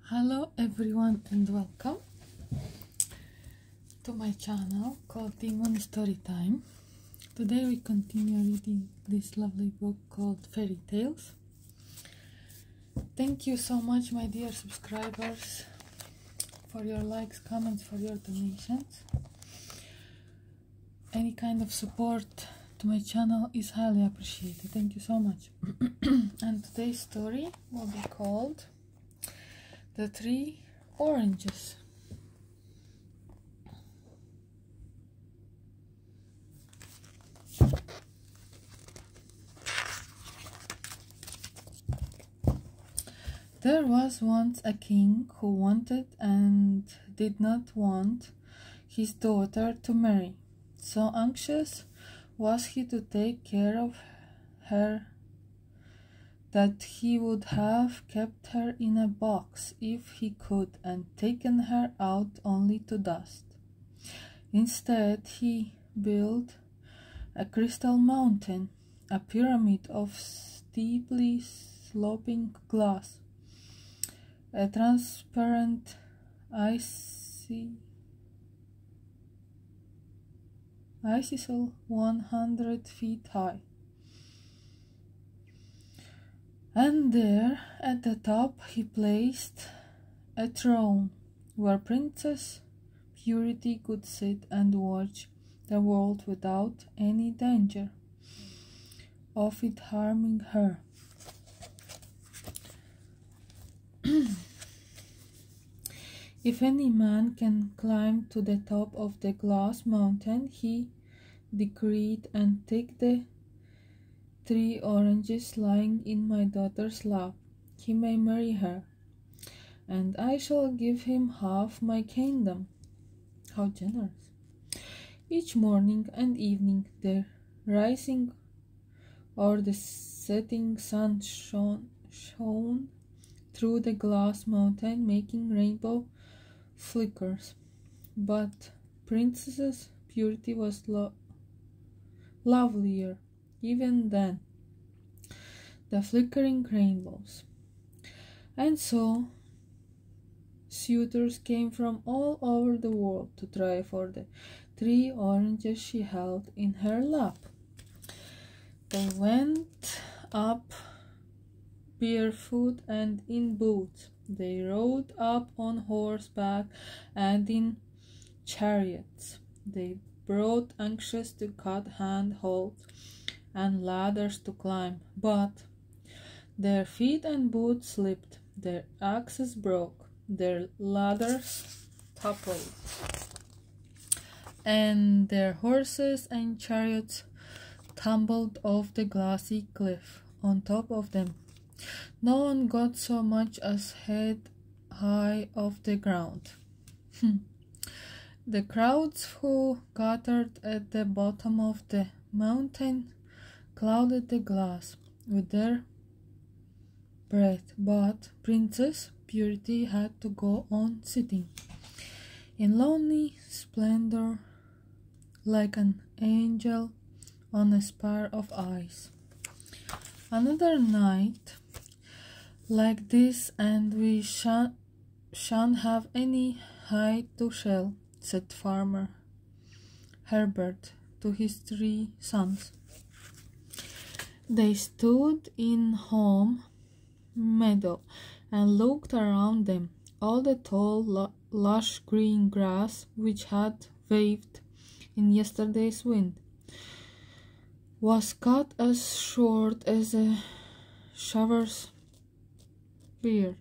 Hello everyone and welcome to my channel called Demon Storytime. Today we continue reading this lovely book called Fairy Tales. Thank you so much, my dear subscribers, for your likes, comments, for your donations. Any kind of support to my channel is highly appreciated. Thank you so much. And today's story will be called The 3 Oranges. There was once a king who wanted and did not want his daughter to marry. So anxious was he to take care of her that he would have kept her in a box if he could and taken her out only to dust. Instead, he built a crystal mountain, a pyramid of steeply sloping glass, a transparent icicle 100 feet high. And there, at the top, he placed a throne where Princess Purity could sit and watch the world without any danger of it harming her. If any man can climb to the top of the glass mountain, he decreed, and take the 3 oranges lying in my daughter's lap, he may marry her, and I shall give him half my kingdom. How generous! Each morning and evening the rising or the setting sun shone through the glass mountain, making rainbow flickers. But Princess Purity was lovelier even than the flickering rainbows. And so suitors came from all over the world to try for the 3 oranges she held in her lap. They went up barefoot and in boots. They rode up on horseback and in chariots. They brought axes to cut handholds and ladders to climb, but their feet and boots slipped, their axes broke, their ladders toppled, and their horses and chariots tumbled off the glassy cliff on top of them. No one got so much as head high off the ground. The crowds who gathered at the bottom of the mountain clouded the glass with their breath, but Princess Purity had to go on sitting in lonely splendor like an angel on a spire of ice. Another night like this and we shan't have any hide to sell, said Farmer Herbert to his 3 sons. They stood in home meadow and looked around them. All the tall, lush green grass which had waved in yesterday's wind was cut as short as a shaver's beard.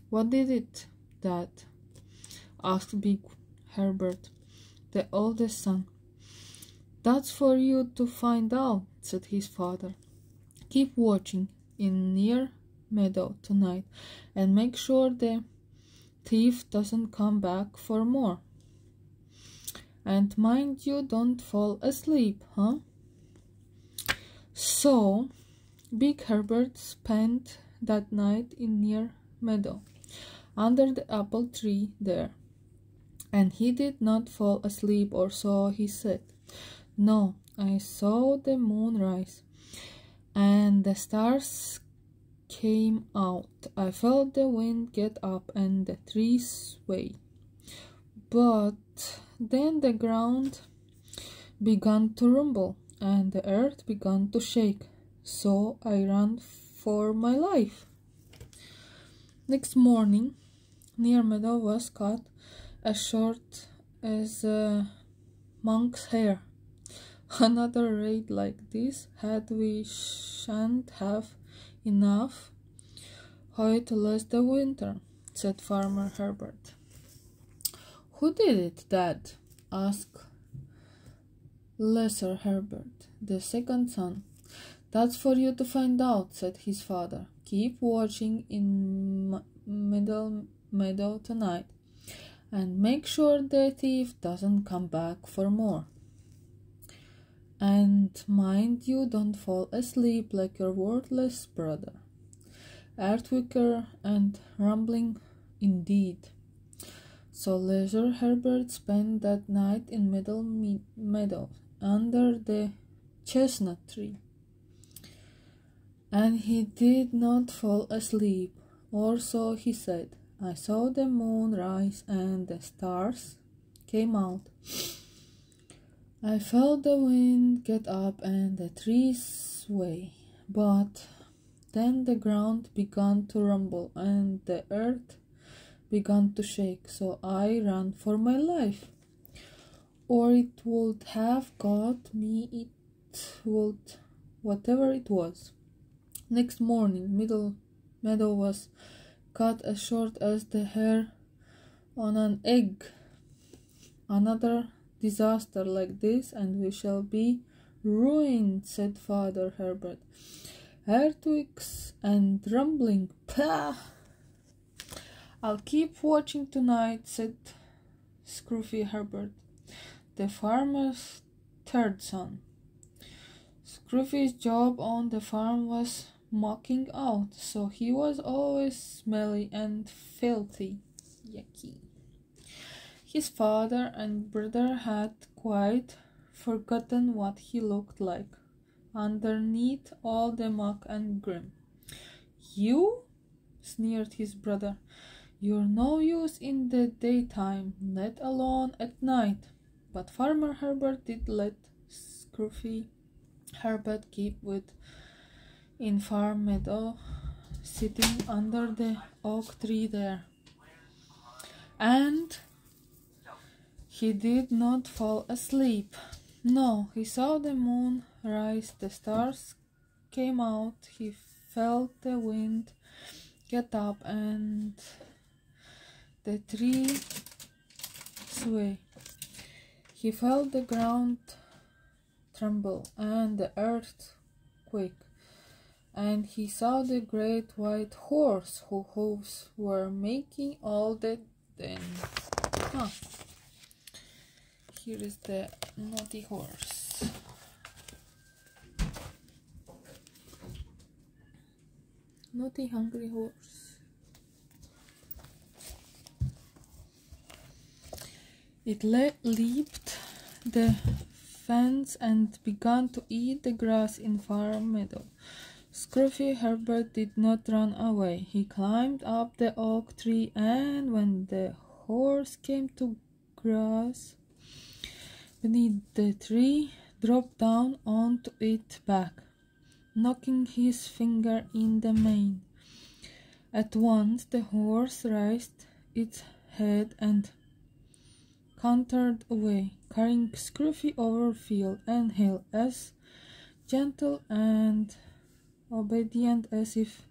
What did it, Dad? Asked Big Herbert, the oldest son. That's for you to find out, said his father. Keep watching in near meadow tonight and make sure the thief doesn't come back for more. And mind you don't fall asleep, huh? So Big Herbert spent that night in near meadow under the apple tree there, and he did not fall asleep, or so he said. No, I saw the moon rise and the stars came out. I felt the wind get up and the trees sway. But then the ground began to rumble and the earth began to shake. So I ran for my life. Next morning, near meadow was cut as short as a monk's hair. Another raid like this, had we shan't have enough hay to last the winter, said Farmer Herbert. Who did it, Dad? asked Lesser Herbert, the second son. That's for you to find out, said his father. Keep watching in Middle Meadow tonight, and make sure the thief doesn't come back for more. And mind you don't fall asleep like your worthless brother. Earthquaker and rumbling indeed. So Lesser Herbert spent that night in Middle Meadow under the chestnut tree. And he did not fall asleep, or so he said. I saw the moon rise and the stars came out. I felt the wind get up and the trees sway. But then the ground began to rumble and the earth began to shake, so I ran for my life. Or it would have got me, it would, whatever it was. Next morning, Middle Meadow was cut as short as the hair on an egg. Another disaster like this, and we shall be ruined, said Father Herbert. Earthquakes and rumbling, pah! I'll keep watching tonight, said Scruffy Herbert, the farmer's third son. Scruffy's job on the farm was mucking out, so he was always smelly and filthy. Yucky. His father and brother had quite forgotten what he looked like underneath all the muck and grime. You? Sneered his brother. You're no use in the daytime, let alone at night. But Farmer Herbert did let Scruffy Herbert keep with in Farm Meadow, sitting under the oak tree there. And he did not fall asleep. No, he saw the moon rise, the stars came out, he felt the wind get up and the tree sway. He felt the ground tremble and the earth quake. And he saw the great white horse whose hoofs were making all the din. Here is the naughty horse. Naughty hungry horse. It leaped the fence and began to eat the grass in Farm Meadow. Scruffy Herbert did not run away. He climbed up the oak tree, and when the horse came to grass beneath the tree, dropped down onto it back, knocking his finger in the mane. At once the horse raised its head and cantered away, carrying Scruffy over field and hill, as gentle and obedient as if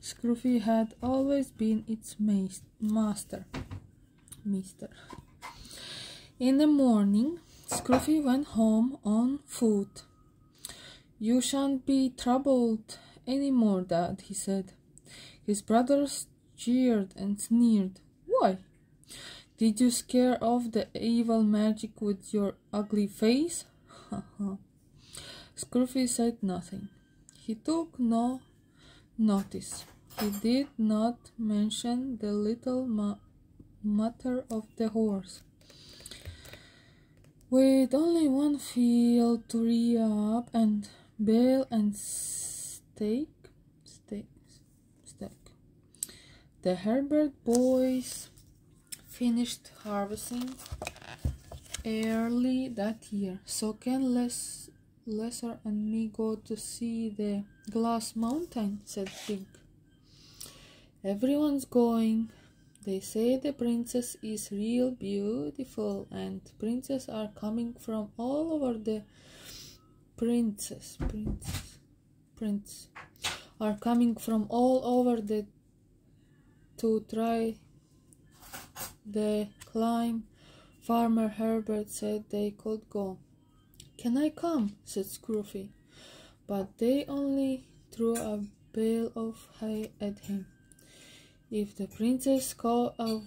Scruffy had always been its master. In the morning, Scruffy went home on foot. You shan't be troubled any more, Dad, he said. His brothers jeered and sneered. Why? Did you scare off the evil magic with your ugly face? Scruffy said nothing. He took no notice. He did not mention the little matter of the horse. With only one field to re-up and bale and stake, The Herbert boys finished harvesting early that year, so can Lesser and me go to see the Glass Mountain, said Pig. Everyone's going. They say the princess is real beautiful, and princes are coming from all over the prince are coming from all over the to try the climb. Farmer Herbert said they could go. Can I come? Said Scruffy, but they only threw a bale of hay at him. If the princess caught a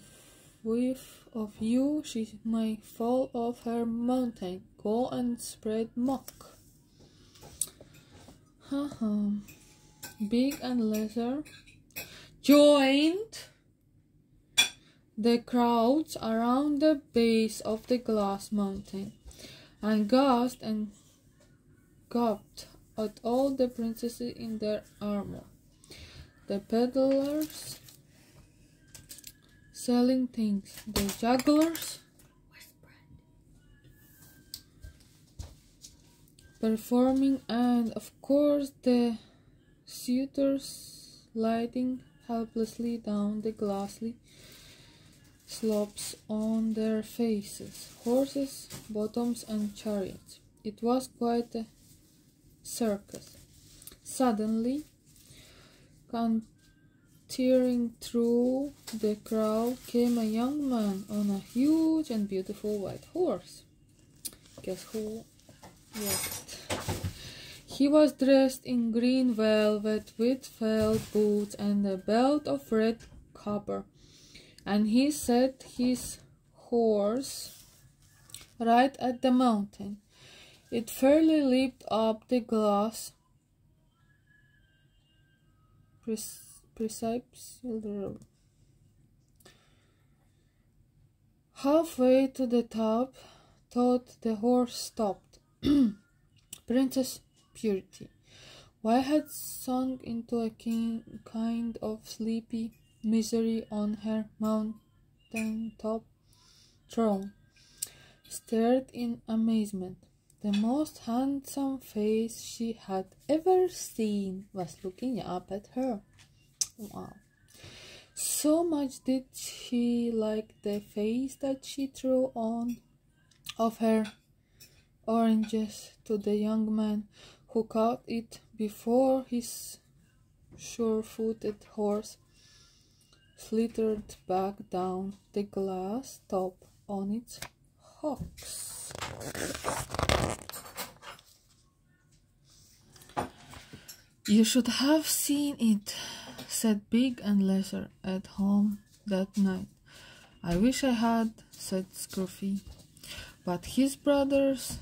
whiff of you, she may fall off her mountain. Go and spread muck. Big and Lesser joined the crowds around the base of the Glass Mountain and gasped and gawped at all the princesses in their armor. The peddlers selling things, the jugglers performing, and of course the suitors sliding helplessly down the glassy slopes on their faces, horses, bottoms, and chariots. It was quite a circus. Suddenly, tearing through the crowd came a young man on a huge and beautiful white horse. Guess who was it? He was dressed in green velvet with felt boots and a belt of red copper, and he set his horse right at the mountain. It fairly leaped up the glass precipice. Halfway to the top, thought the horse stopped. Princess Purity, why had sunk into a kind of sleepy misery on her mountain-top throne, stared in amazement. The most handsome face she had ever seen was looking up at her. Wow. So much did she like the face that she threw on of her oranges to the young man, who caught it before his sure-footed horse slithered back down the glass top on its hocks. You should have seen it, said Big and Lesser at home that night. I wish I had, said Scruffy. But his brothers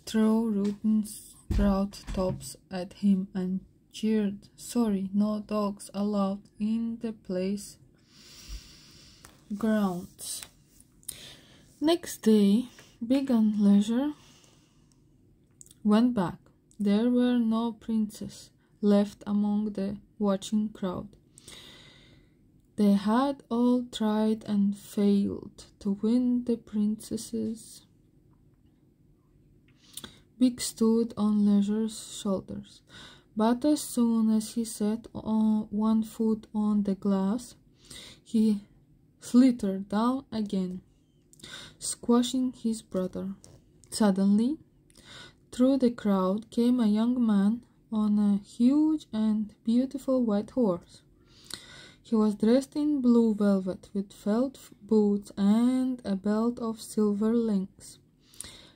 threw rotten sprout tops at him and cheered, sorry, no dogs allowed in the place grounds. Next day, Big and Lesser went back. There were no princes left among the watching crowd. They had all tried and failed to win the princesses. Big stood on Leisure's shoulders, but as soon as he set one foot on the glass, he slithered down again, squashing his brother. Suddenly, through the crowd came a young man on a huge and beautiful white horse. He was dressed in blue velvet with felt boots and a belt of silver links,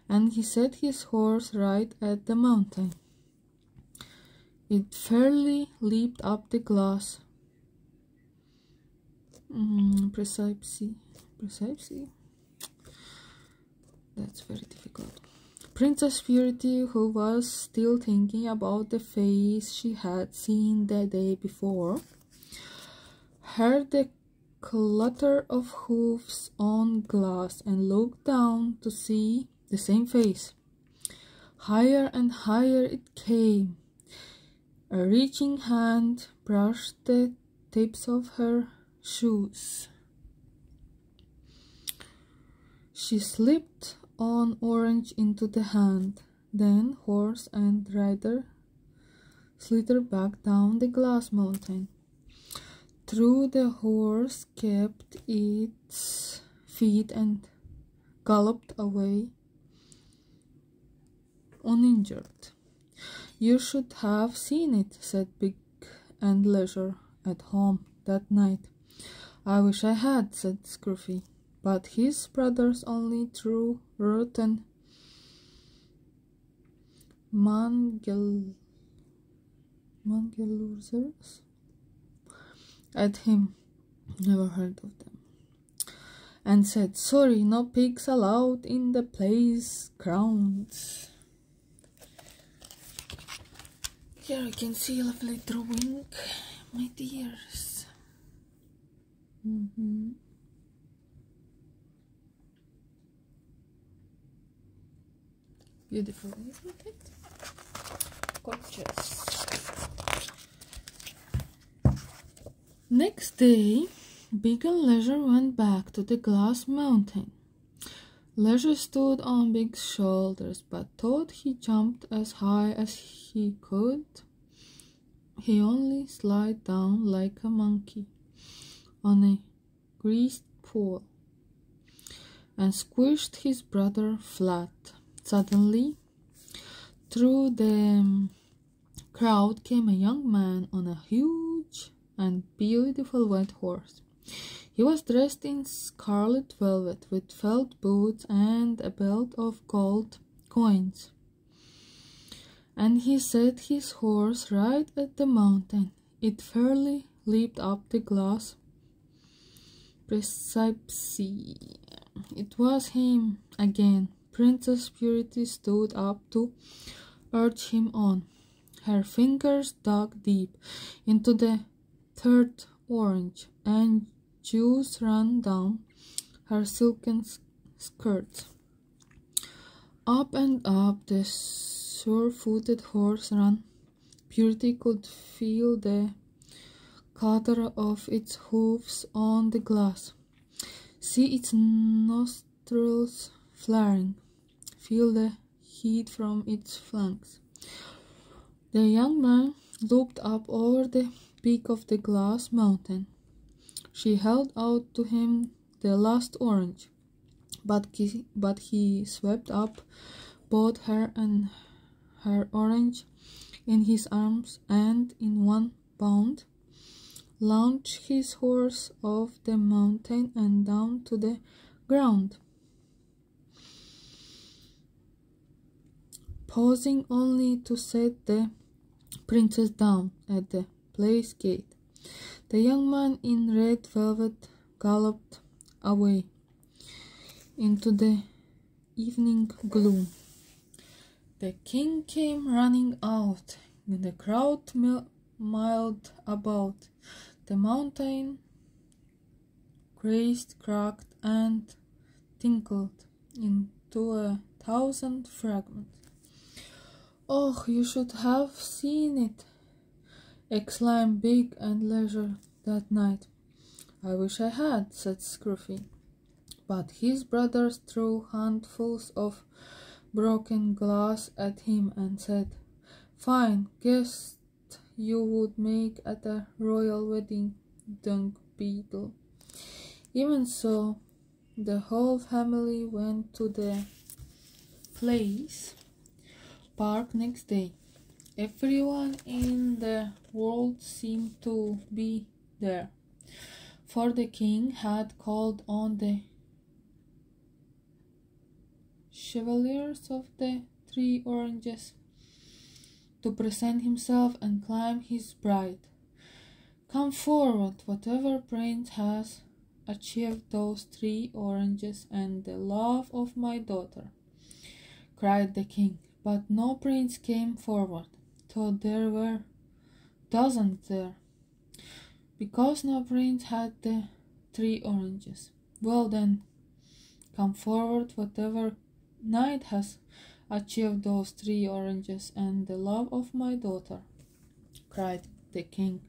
and he set his horse right at the mountain. It fairly leaped up the glass precipice. That's very difficult. Princess Purity, who was still thinking about the face she had seen the day before, heard the clatter of hoofs on glass and looked down to see the same face. Higher and higher it came. A reaching hand brushed the tips of her shoes. She slipped an orange into the hand. Then horse and rider slithered back down the glass mountain. Through the horse kept its feet and galloped away uninjured. "You should have seen it," said Big and Leisure at home that night. "I wish I had," said Scruffy, but his brothers only threw rotten mangelwurzels at him, never heard of them, and said, "Sorry, no pigs allowed in the place grounds." Here I can see a lovely drawing, my dears. Beautiful, isn't it? Gorgeous. Next day, Big and Leisure went back to the glass mountain. Leisure stood on Big's shoulders, but thought he jumped as high as he could. He only slid down like a monkey on a greased pole and squished his brother flat. Suddenly, through the crowd came a young man on a huge and beautiful white horse. He was dressed in scarlet velvet with felt boots and a belt of gold coins, and he set his horse right at the mountain. It fairly leaped up the glass precipice. It was him again. Princess Purity stood up to urge him on. Her fingers dug deep into the third orange, and juice ran down her silken skirts. Up and up the sure-footed horse ran. Purity could feel the clatter of its hoofs on the glass, see its nostrils flaring, feel the heat from its flanks. The young man looked up over the peak of the glass mountain. She held out to him the last orange, but he swept up both her and her orange in his arms, and in one bound launched his horse off the mountain and down to the ground, pausing only to set the princess down at the palace gate. The young man in red velvet galloped away into the evening gloom. The king came running out. The crowd miled about. The mountain crashed, cracked, and tinkled into 1,000 fragments. "Oh, you should have seen it!" exclaimed Big and Leisure that night. "I wish I had," said Scruffy, but his brothers threw handfuls of broken glass at him and said, "Fine guest you would make at a royal wedding, Dung Beetle." Even so, the whole family went to the place park next day. Everyone in the world seemed to be there, for the king had called on the chevaliers of the 3 oranges to present himself and claim his bride. "Come forward, whatever prince has achieved those 3 oranges and the love of my daughter," cried the king. But no prince came forward, though there were dozens there, because no prince had the 3 oranges. "Well then, come forward, whatever knight has achieved those 3 oranges and the love of my daughter," cried the king.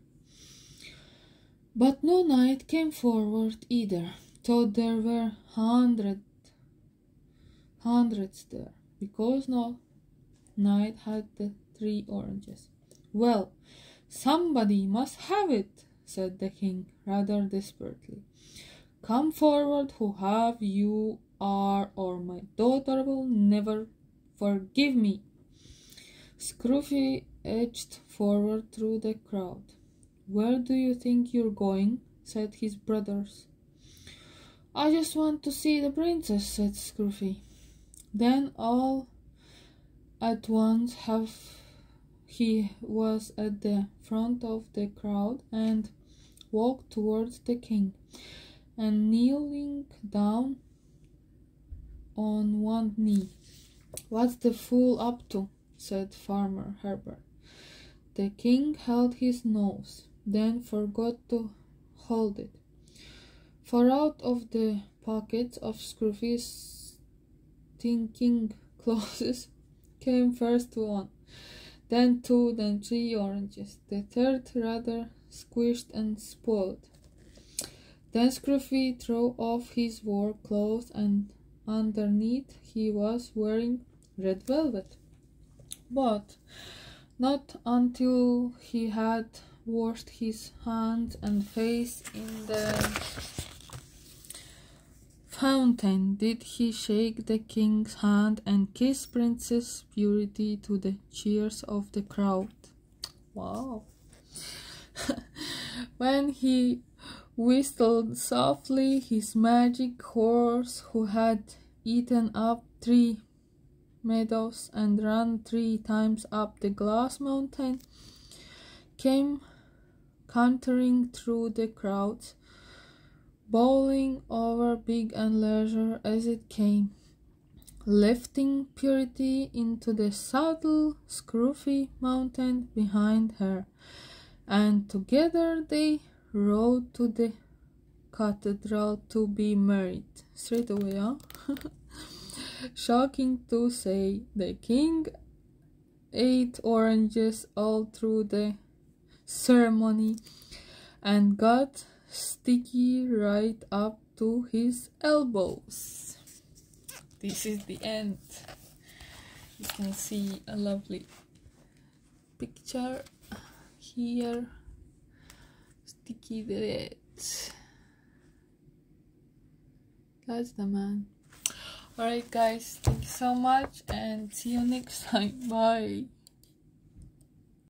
But no knight came forward either, though there were hundreds there, because no knight had the 3 oranges. Well, somebody must have it, said the king, rather desperately. Come forward, whoever you are, or my daughter will never forgive me. Scruffy edged forward through the crowd. Where do you think you're going? Said his brothers. I just want to see the princess, said Scruffy. Then all at once he was at the front of the crowd and walked towards the king, and kneeling down on one knee. What's the fool up to? Said Farmer Herbert. The king held his nose, then forgot to hold it, for out of the pockets of Scruffy's stinking clothes came first 1, then 2, then 3 oranges, the third rather squished and spoiled. Then Scruffy threw off his war clothes, and underneath he was wearing red velvet. But not until he had washed his hands and face in the fountain did he shake the king's hand and kiss Princess Purity to the cheers of the crowd. Wow. When he whistled softly, his magic horse, who had eaten up 3 meadows and run 3 times up the glass mountain, came cantering through the crowds, bowling over big and leisure as it came, lifting Purity into the saddle, Scruffy mounted behind her, and together they rode to the cathedral to be married. Straight away, huh? Shocking to say, the king ate oranges all through the ceremony and got sticky right up to his elbows. This is the end. You can see a lovely picture here. Sticky red. That's the man. Alright guys, thank you so much and see you next time. Bye.